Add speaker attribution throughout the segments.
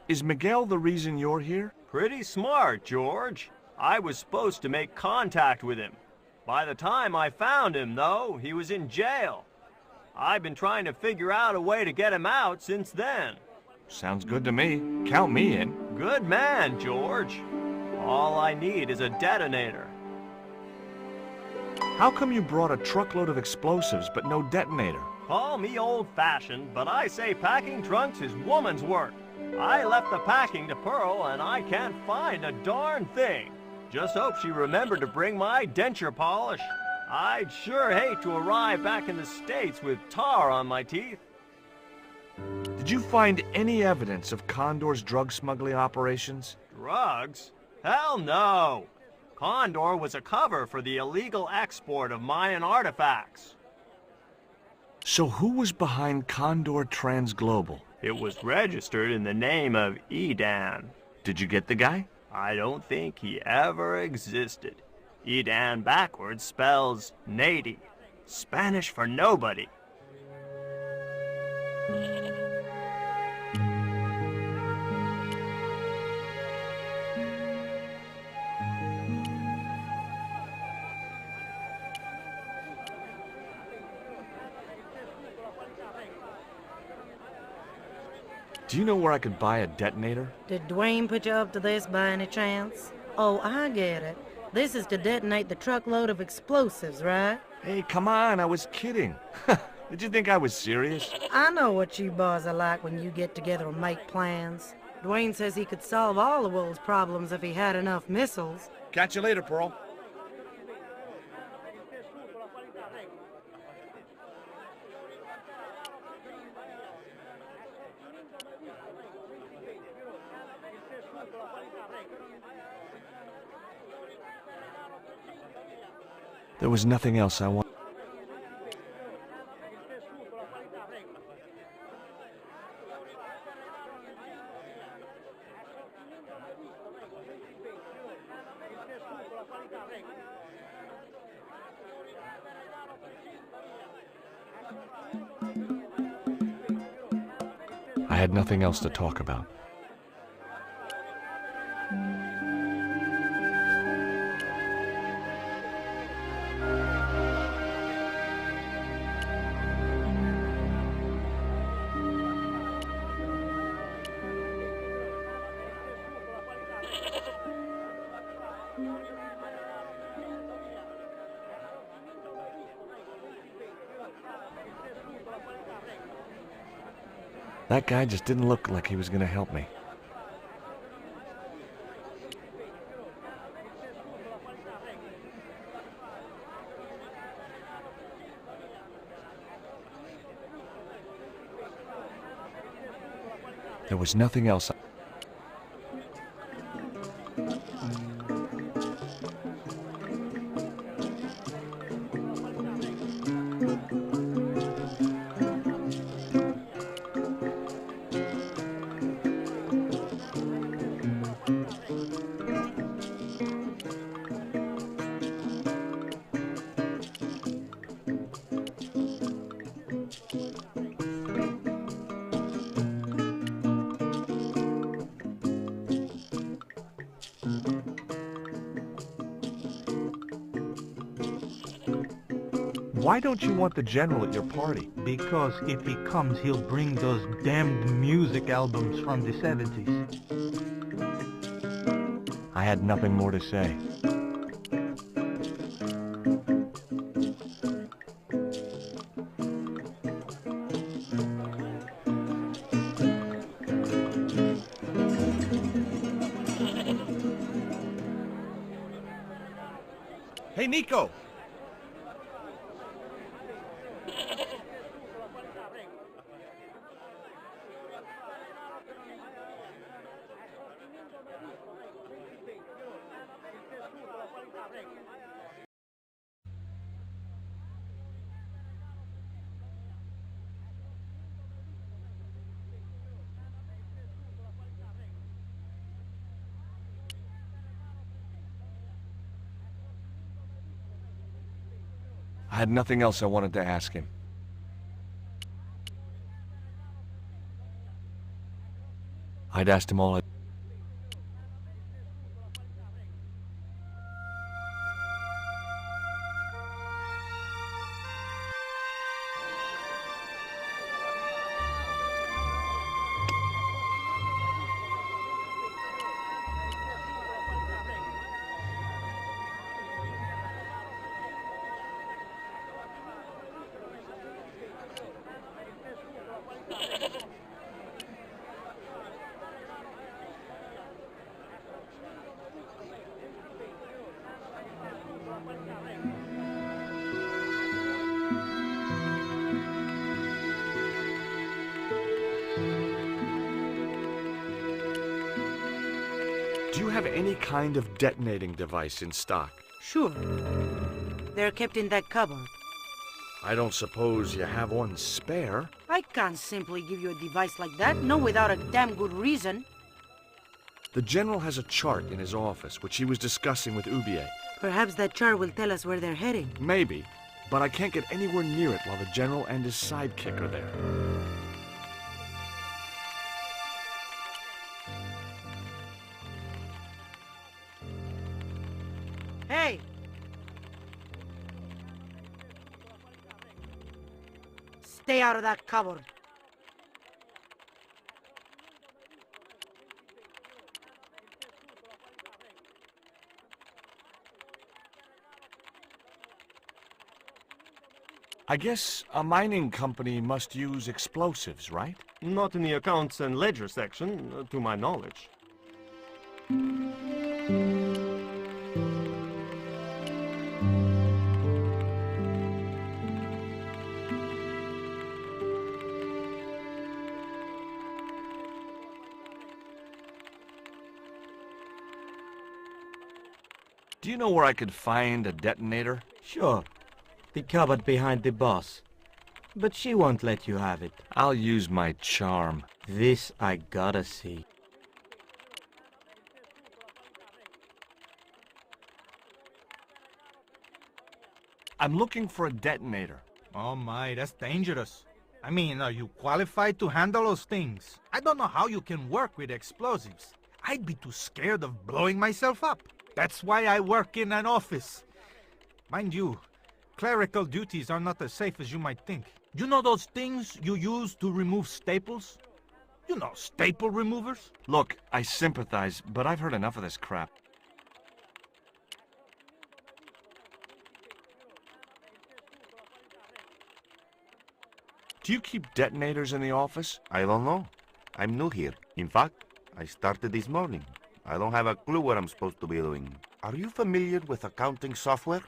Speaker 1: Is Miguel the reason you're here?
Speaker 2: Pretty smart, George. I was supposed to make contact with him. By the time I found him, though, he was in jail. I've been trying to figure out a way to get him out since then.
Speaker 1: Sounds good to me. Count me in.
Speaker 2: Good man, George. All I need is a detonator.
Speaker 1: How come you brought a truckload of explosives but no detonator?
Speaker 2: Call me old-fashioned, but I say packing trunks is woman's work. I left the packing to Pearl, and I can't find a darn thing. Just hope she remembered to bring my denture polish. I'd sure hate to arrive back in the States with tar on my teeth.
Speaker 1: Did you find any evidence of Condor's drug smuggling operations?
Speaker 2: Drugs? Hell no! Condor was a cover for the illegal export of Mayan artifacts.
Speaker 1: So who was behind Condor Transglobal?
Speaker 2: It was registered in the name of Edan.
Speaker 1: Did you get the guy?
Speaker 2: I don't think he ever existed. Edan backwards spells Nady, Spanish for nobody.
Speaker 1: Do you know where I could buy a detonator?
Speaker 3: Did Dwayne put you up to this by any chance? Oh, I get it. This is to detonate the truckload of explosives, right?
Speaker 1: Hey, come on, I was kidding. Did you think I was serious?
Speaker 3: I know what you boys are like when you get together and make plans. Dwayne says he could solve all the world's problems if he had enough missiles.
Speaker 1: Catch you later, Pearl. There was nothing else I wanted. I had nothing else to talk about. That guy just didn't look like he was going to help me. There was nothing else. Why don't you want the General at your party?
Speaker 4: Because if he comes, he'll bring those damned music albums from the 70s.
Speaker 1: I had nothing more to say. Hey, Nico! I had nothing else I wanted to ask him. I'd asked him all I... Do you have any kind of detonating device in stock?
Speaker 3: Sure. They're kept in that cupboard.
Speaker 1: I don't suppose you have one spare?
Speaker 3: I can't simply give you a device like that, no without a damn good reason.
Speaker 1: The General has a chart in his office, which he was discussing with Ubier.
Speaker 3: Perhaps that chart will tell us where they're heading.
Speaker 1: Maybe, but I can't get anywhere near it while the General and his sidekick are there.
Speaker 3: Hey! Stay out of that cupboard.
Speaker 1: I guess a mining company must use explosives, right?
Speaker 2: Not in the accounts and ledger section, to my knowledge.
Speaker 1: Do you know where I could find a detonator?
Speaker 5: Sure. The cupboard behind the boss. But she won't let you have it.
Speaker 1: I'll use my charm.
Speaker 5: This I gotta see.
Speaker 1: I'm looking for a detonator.
Speaker 4: Oh my, that's dangerous. I mean, are you qualified to handle those things? I don't know how you can work with explosives. I'd be too scared of blowing myself up. That's why I work in an office. Mind you, clerical duties are not as safe as you might think. You know those things you use to remove staples? You know, staple removers?
Speaker 1: Look, I sympathize, but I've heard enough of this crap. Do you keep detonators in the office?
Speaker 6: I don't know. I'm new here. In fact, I started this morning. I don't have a clue what I'm supposed to be doing. Are you familiar with accounting software?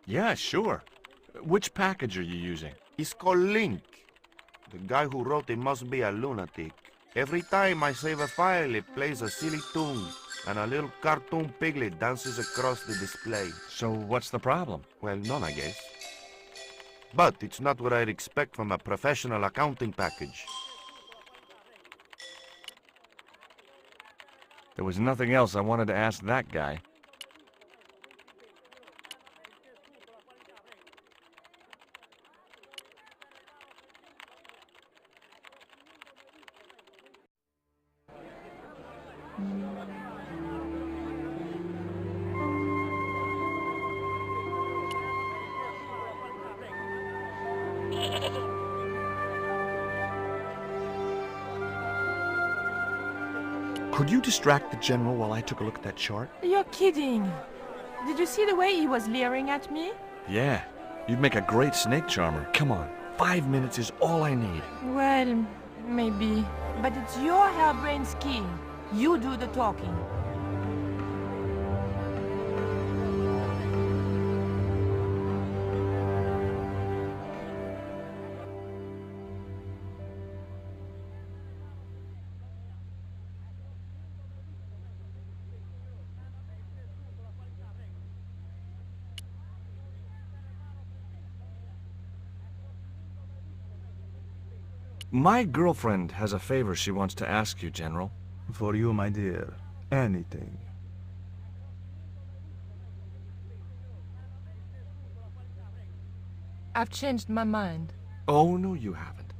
Speaker 1: Yeah, sure. Which package are you using?
Speaker 6: It's called Link. The guy who wrote it must be a lunatic. Every time I save a file, it plays a silly tune, and a little cartoon piglet dances across the display.
Speaker 1: So what's the problem?
Speaker 6: Well, none, I guess. But it's not what I'd expect from a professional accounting package.
Speaker 1: There was nothing else I wanted to ask that guy. Could you distract the General while I took a look at that chart?
Speaker 7: You're kidding. Did you see the way he was leering at me?
Speaker 1: Yeah, you'd make a great snake charmer. Come on, 5 minutes is all I need.
Speaker 7: Well, maybe. But it's your harebrained scheme. You do the talking.
Speaker 1: My girlfriend has a favor she wants to ask you, General.
Speaker 4: For you, my dear. Anything.
Speaker 7: I've changed my mind.
Speaker 1: Oh, no, you haven't.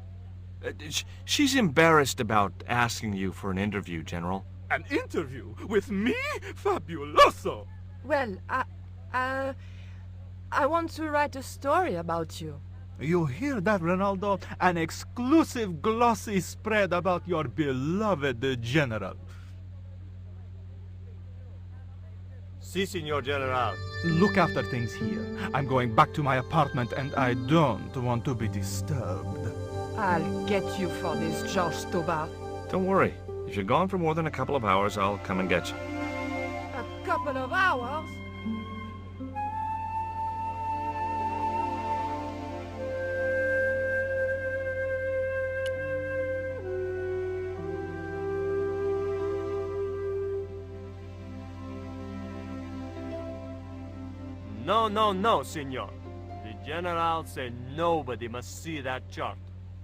Speaker 1: She's embarrassed about asking you for an interview, General.
Speaker 8: An interview with me? Fabuloso!
Speaker 7: Well, I want to write a story about you.
Speaker 8: You hear that, Ronaldo? An exclusive glossy spread about your beloved General.
Speaker 2: Si, Signor General.
Speaker 8: Look after things here. I'm going back to my apartment and I don't want to be disturbed.
Speaker 7: I'll get you for this, George Stobbart.
Speaker 1: Don't worry. If you're gone for more than a couple of hours, I'll come and get you.
Speaker 7: A couple of hours?
Speaker 2: No, Signor. The General said nobody must see that chart.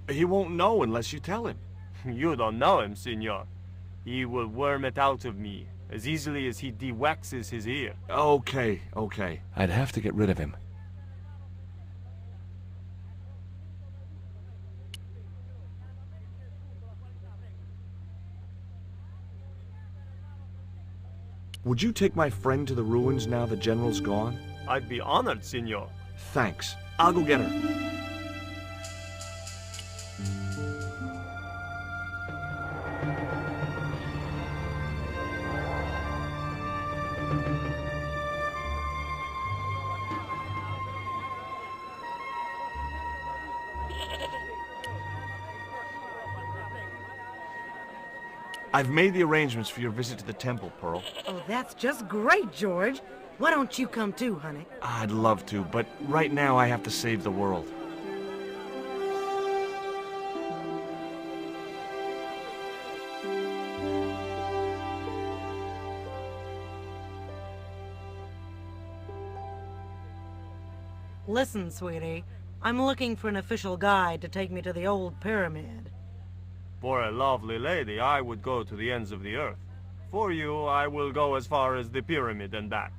Speaker 1: He won't know unless you tell him.
Speaker 2: You don't know him, Signor. He will worm it out of me as easily as he de-waxes his ear.
Speaker 1: Okay. I'd have to get rid of him. Would you take my friend to the ruins now the General's gone?
Speaker 2: I'd be honored, Signor.
Speaker 1: Thanks. I'll go get her. I've made the arrangements for your visit to the temple, Pearl.
Speaker 3: Oh, that's just great, George. Why don't you come too, honey?
Speaker 1: I'd love to, but right now I have to save the world.
Speaker 3: Listen, sweetie. I'm looking for an official guide to take me to the old pyramid.
Speaker 2: For a lovely lady, I would go to the ends of the earth. For you, I will go as far as the pyramid and back.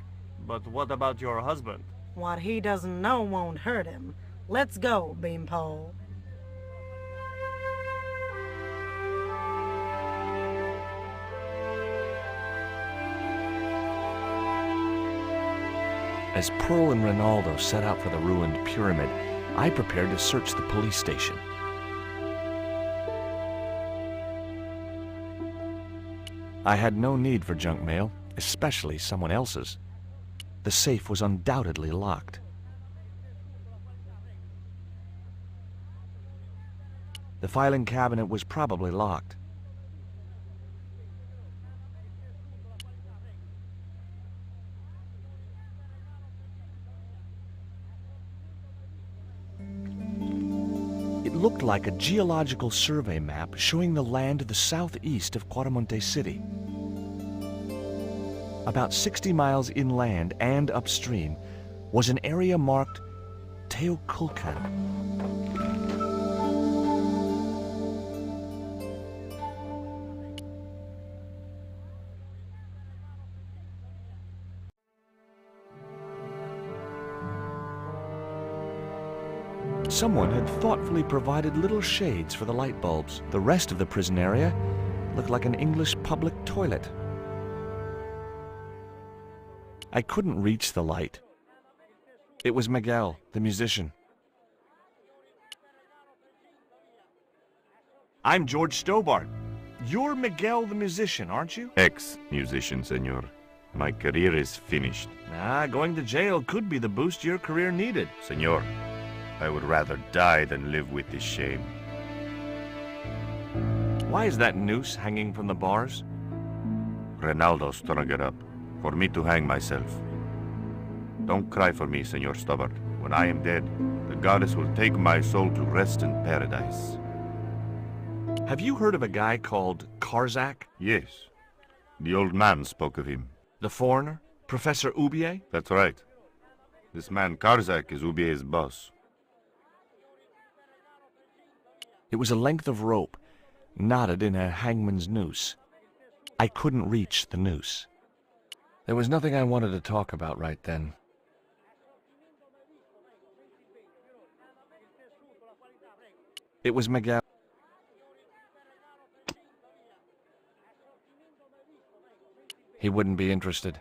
Speaker 2: But what about your husband?
Speaker 3: What he doesn't know won't hurt him. Let's go, Beanpole.
Speaker 1: As Pearl and Ronaldo set out for the ruined pyramid, I prepared to search the police station. I had no need for junk mail, especially someone else's. The safe was undoubtedly locked. The filing cabinet was probably locked. It looked like a geological survey map showing the land to the southeast of Quaramonte City. About 60 miles inland and upstream was an area marked Teoculcan. Someone had thoughtfully provided little shades for the light bulbs. The rest of the prison area looked like an English public toilet. I couldn't reach the light. It was Miguel, the musician. I'm George Stobbart. You're Miguel the musician, aren't you?
Speaker 6: Ex-musician, senor. My career is finished.
Speaker 1: Going to jail could be the boost your career needed.
Speaker 6: Senor, I would rather die than live with this shame.
Speaker 1: Why is that noose hanging from the bars?
Speaker 6: Ronaldo strung it up, for me to hang myself. Don't cry for me, Senor Stobbart. When I am dead, the goddess will take my soul to rest in paradise.
Speaker 1: Have you heard of a guy called Karzak?
Speaker 6: Yes. The old man spoke of him.
Speaker 1: The foreigner? Professor Oubier?
Speaker 6: That's right. This man Karzak is Oubier's boss.
Speaker 1: It was a length of rope, knotted in a hangman's noose. I couldn't reach the noose. There was nothing I wanted to talk about right then. It was Miguel. He wouldn't be interested.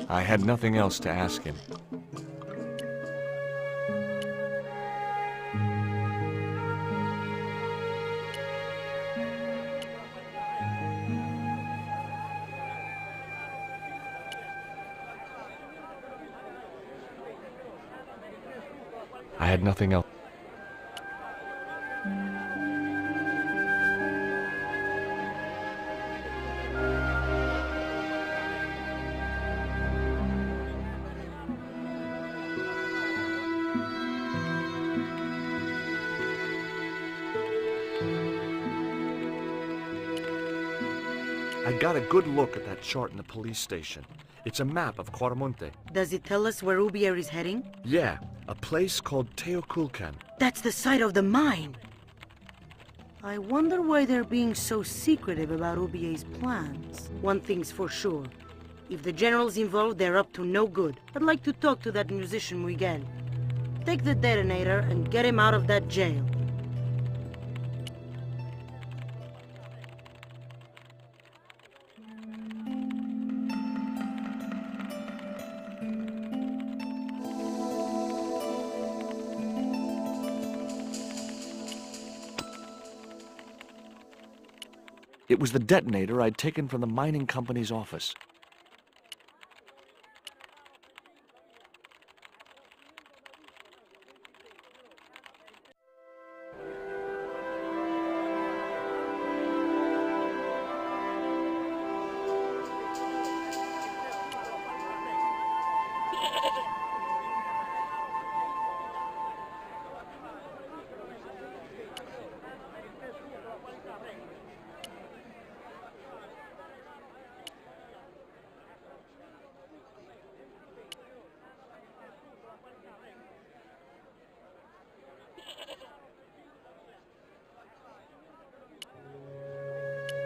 Speaker 1: I had nothing else to ask him. I had nothing else. I got a good look at that chart in the police station. It's a map of Quaramonte.
Speaker 3: Does it tell us where Ubier is heading?
Speaker 1: Yeah, a place called Teoculcan.
Speaker 3: That's the site of the mine. I wonder why they're being so secretive about Ubier's plans. One thing's for sure. If the general's involved, they're up to no good. I'd like to talk to that musician Miguel. Take the detonator and get him out of that jail.
Speaker 1: It was the detonator I'd taken from the mining company's office.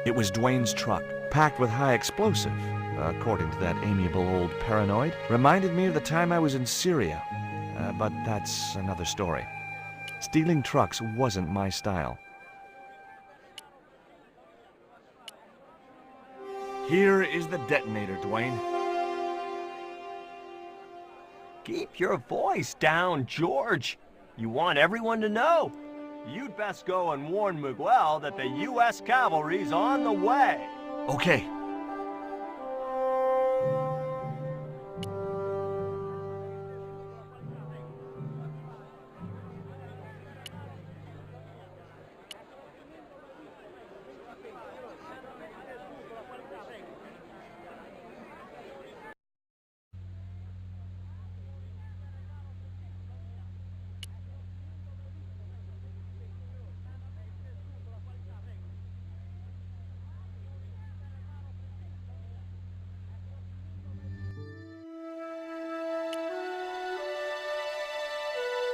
Speaker 1: It was Dwayne's truck, packed with high explosive, according to that amiable old paranoid. Reminded me of the time I was in Syria, but that's another story. Stealing trucks wasn't my style. Here is the detonator, Dwayne.
Speaker 2: Keep your voice down, George. You want everyone to know. You'd best go and warn Miguel that the U.S. cavalry's on the way.
Speaker 1: Okay.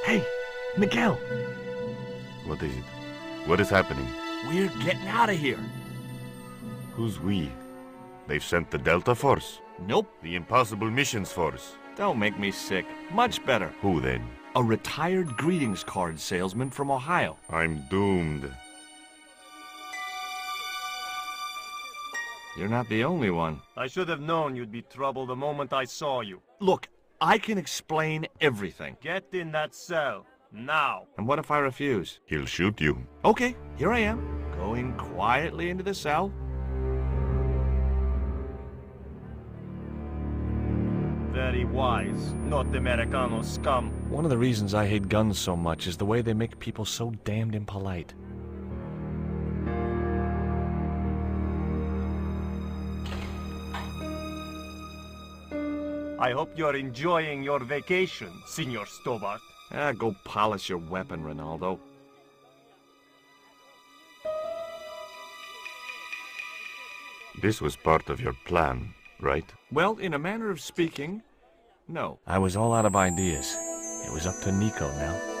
Speaker 1: Hey, Miguel.
Speaker 6: What is it? What is happening?
Speaker 1: We're getting out of here.
Speaker 6: Who's we? They've sent the Delta Force?
Speaker 1: Nope.
Speaker 6: The Impossible Missions Force?
Speaker 1: Don't make me sick. Much better.
Speaker 6: Who then?
Speaker 1: A retired greetings card salesman from Ohio.
Speaker 6: I'm doomed.
Speaker 1: You're not the only one.
Speaker 2: I should have known you'd be trouble the moment I saw you.
Speaker 1: Look, I can explain everything.
Speaker 2: Get in that cell, now.
Speaker 1: And what if I refuse?
Speaker 6: He'll shoot you.
Speaker 1: Okay, here I am, going quietly into the cell.
Speaker 2: Very wise, not Americano scum.
Speaker 1: One of the reasons I hate guns so much is the way they make people so damned impolite.
Speaker 2: I hope you're enjoying your vacation, Senor Stobbart.
Speaker 1: Go polish your weapon, Ronaldo.
Speaker 6: This was part of your plan, right?
Speaker 1: Well, in a manner of speaking, no. I was all out of ideas. It was up to Nico now.